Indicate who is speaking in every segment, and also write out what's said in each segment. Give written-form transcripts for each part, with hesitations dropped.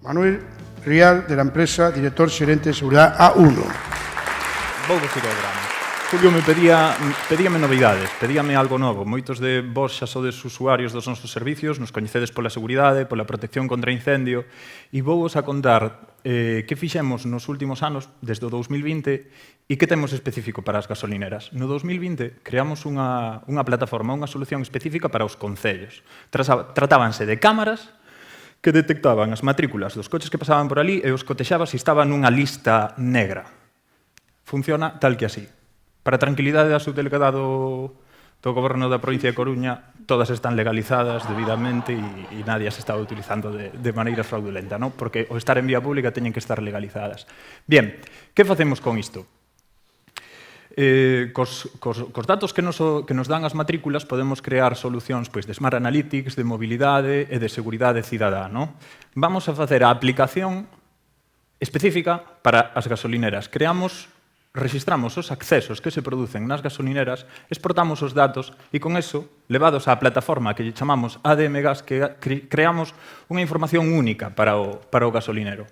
Speaker 1: Manuel Rial, de la empresa, director xerente de seguridad A1.
Speaker 2: Vou decir ao grano. Julio pedíame novidades, pedíame algo novo. Moitos de vos xa sodes usuarios dos nosos servicios, nos coñecedes pola seguridade, pola protección contra incendio, e vou-vos a contar que fixemos nos últimos anos, desde o 2020, e que temos específico para as gasolineras. No 2020 creamos unha plataforma, unha solución específica para os concellos. Tratábanse de cámaras que detectaban as matrículas dos coches que pasaban por ali e os cotexaba se estaban nunha lista negra. Funciona tal que así. Para a tranquilidade da subdelegado do Goberno da provincia de Coruña, todas están legalizadas debidamente e nadie as está utilizando de maneira fraudulenta, ¿no? Porque ao estar en vía pública teñen que estar legalizadas. Bien, que facemos con isto? Cos datos que nos dan as matrículas podemos crear solucións de Smart Analytics, de mobilidade e de seguridade cidadá, ¿no? Vamos a facer a aplicación específica para as gasolineras. Rexistramos os accesos que se producen nas gasolineras, exportamos os datos e con eso, levados á plataforma que lle chamamos ADM Gas, creamos unha información única para o gasolinero.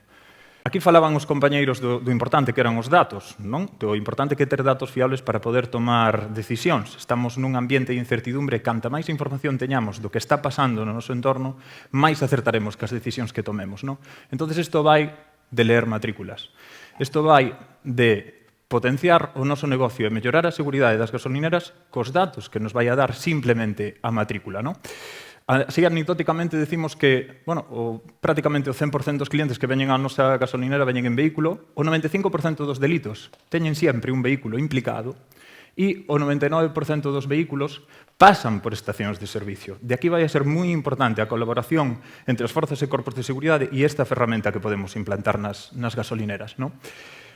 Speaker 2: Aquí falaban os compañeiros do importante que eran os datos, non? Do importante que ter datos fiables para poder tomar decisións. Estamos nun ambiente de incertidumbre, canta máis información teñamos do que está pasando no noso entorno, máis acertaremos cas decisións que tomemos, non? Entón, isto vai de ler matrículas. Isto vai de potenciar o noso negocio e mellorar a seguridade das gasolineras cos datos que nos vai a dar simplemente a matrícula, non? Así, anecdóticamente, decimos que prácticamente o 100% dos clientes que veñen á nosa gasolinera veñen en vehículo, o 95% dos delitos teñen sempre un vehículo implicado e o 99% dos vehículos pasan por estacións de servicio. De aquí vai a ser moi importante a colaboración entre as forzas e corpos de seguridade e esta ferramenta que podemos implantar nas gasolineras, non?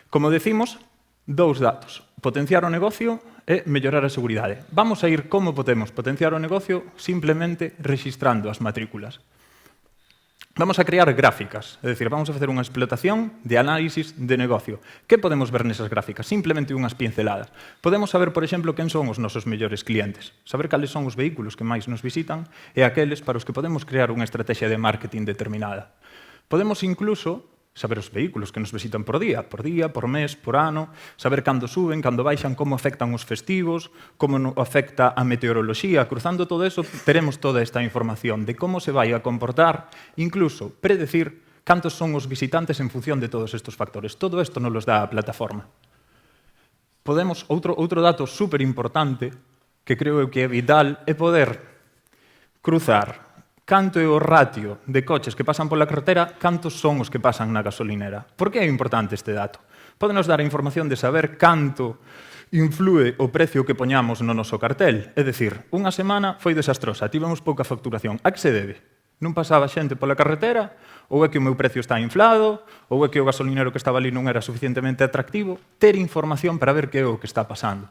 Speaker 2: Como decimos, dous datos, potenciar o negocio e mellorar a seguridade. Vamos a ir como podemos potenciar o negocio simplemente rexistrando as matrículas. Vamos a crear gráficas, é dicir, vamos a facer unha explotación de análisis de negocio. Que podemos ver nesas gráficas? Simplemente unhas pinceladas. Podemos saber, por exemplo, quen son os nosos mellores clientes, saber cales son os vehículos que máis nos visitan e aqueles para os que podemos crear unha estrategia de marketing determinada. Podemos incluso saber os vehículos que nos visitan por día, por mes, por ano, saber cando suben, cando baixan, como afectan os festivos, como afecta a meteoroloxía. Cruzando todo eso, teremos toda esta información de como se vai a comportar, incluso predecir cantos son os visitantes en función de todos estes factores. Todo isto nos los dá a plataforma. Outro dato super importante, que creo que é vital, é poder cruzar canto é o ratio de coches que pasan pola carretera, cantos son os que pasan na gasolinera. Por que é importante este dato? Pódenos dar a información de saber canto influe o precio que poñamos no noso cartel. É dicir, unha semana foi desastrosa, tivemos pouca facturación. A que se debe? Non pasaba xente pola carretera? Ou é que o meu precio está inflado? Ou é que o gasolinero que estaba ali non era suficientemente atractivo? Ter información para ver que é o que está pasando.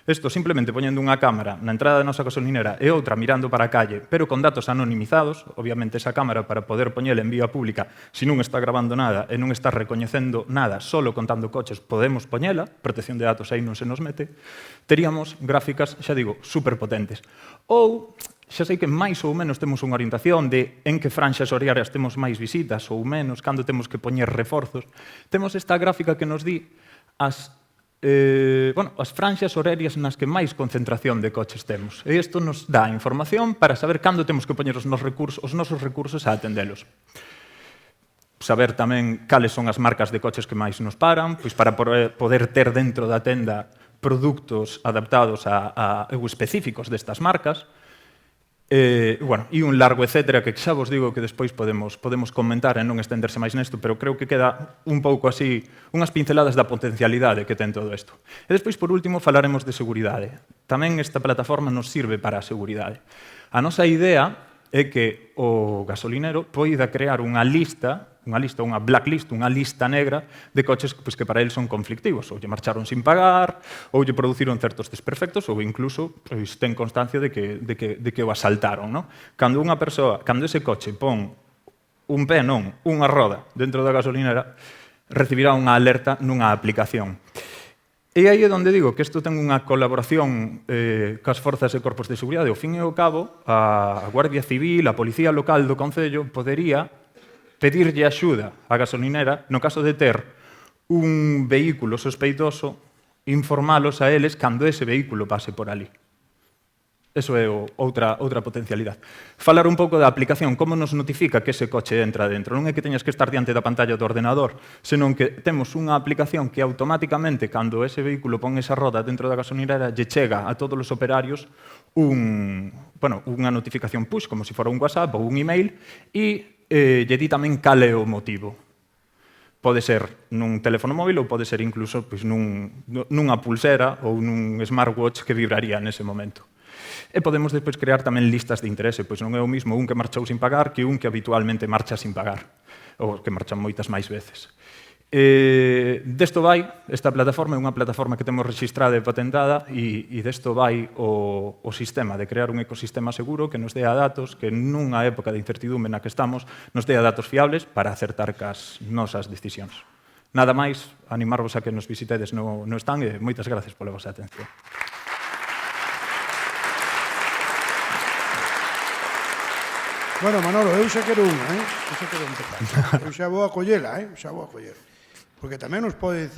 Speaker 2: Isto simplemente poñendo unha cámara na entrada da nosa gasolinera e outra mirando para a calle, pero con datos anonimizados, obviamente esa cámara para poder poñela en vía pública, se non está grabando nada e non está recoñecendo nada, solo contando coches, podemos poñela, protección de datos aí non se nos mete, teríamos gráficas, xa digo, superpotentes. Ou, xa sei que máis ou menos temos unha orientación de en que franxas horarias temos máis visitas ou menos, cando temos que poñer reforzos. Temos esta gráfica que nos di as franxas horarias nas que máis concentración de coches temos. E isto nos dá información para saber cando temos que poñer os nosos recursos a atendelos. Saber tamén cales son as marcas de coches que máis nos paran, pois para poder ter dentro da tenda produtos adaptados ou específicos destas marcas. E un largo etcétera que xa vos digo que despois podemos comentar e non estenderse máis nesto, pero creo que queda un pouco así, unhas pinceladas da potencialidade que ten todo isto. E despois, por último, falaremos de seguridade. Tamén esta plataforma nos sirve para a seguridade. A nosa idea é que o gasolinero poida crear unha lista, unha blacklist, unha lista negra de coches que para eles son conflictivos, ou lle marcharon sin pagar, ou lle produciron certos desperfectos, ou incluso ten constancia de que o asaltaron, non? Cando ese coche pon un pé, unha roda dentro da gasolinera, recibirá unha alerta nunha aplicación. E aí é onde digo que isto ten unha colaboración cas forzas e corpos de seguridade. Ao fin e ao cabo, a Guardia Civil, a Policía Local do Concello, podería pedirlle axuda á gasolinera no caso de ter un vehículo sospeitoso, informalos a eles cando ese vehículo pase por ali. Eso é outra potencialidade. Falar un pouco da aplicación, como nos notifica que ese coche entra dentro. Non é que teñas que estar diante da pantalla do ordenador, senón que temos unha aplicación que automáticamente, cando ese vehículo pon esa roda dentro da gasolinera, lle chega a todos os operarios unha notificación push, como se fora un WhatsApp ou un email, e lle di tamén cal é o motivo. Pode ser nun teléfono móvil ou pode ser incluso nunha pulsera ou nun smartwatch que vibraría nese momento. E podemos depois crear tamén listas de interese, pois non é o mismo un que marchou sin pagar que un que habitualmente marcha sin pagar, ou que marchan moitas máis veces. Desto vai, esta plataforma é unha plataforma que temos registrada e patentada e desto vai o sistema de crear un ecosistema seguro que nos dea datos, que nunha época de incertidumbre na que estamos, nos dea datos fiables para acertar cas nosas decisións. Nada máis, animarvos a que nos visitedes no stand e moitas gracias pola vosa atención.
Speaker 1: Bueno, Manolo, eu xa quero unha, Eu xa quero empezar. Eu xa vou a collela, Xa vou a coller. Porque tamén nos podenos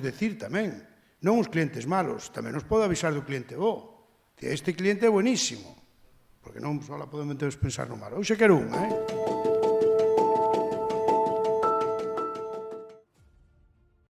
Speaker 1: decir tamén, non os clientes malos, tamén nos pode avisar do cliente bo. Que este cliente é buenísimo. Porque non só podemos pensar no malo. Eu xa quero unha,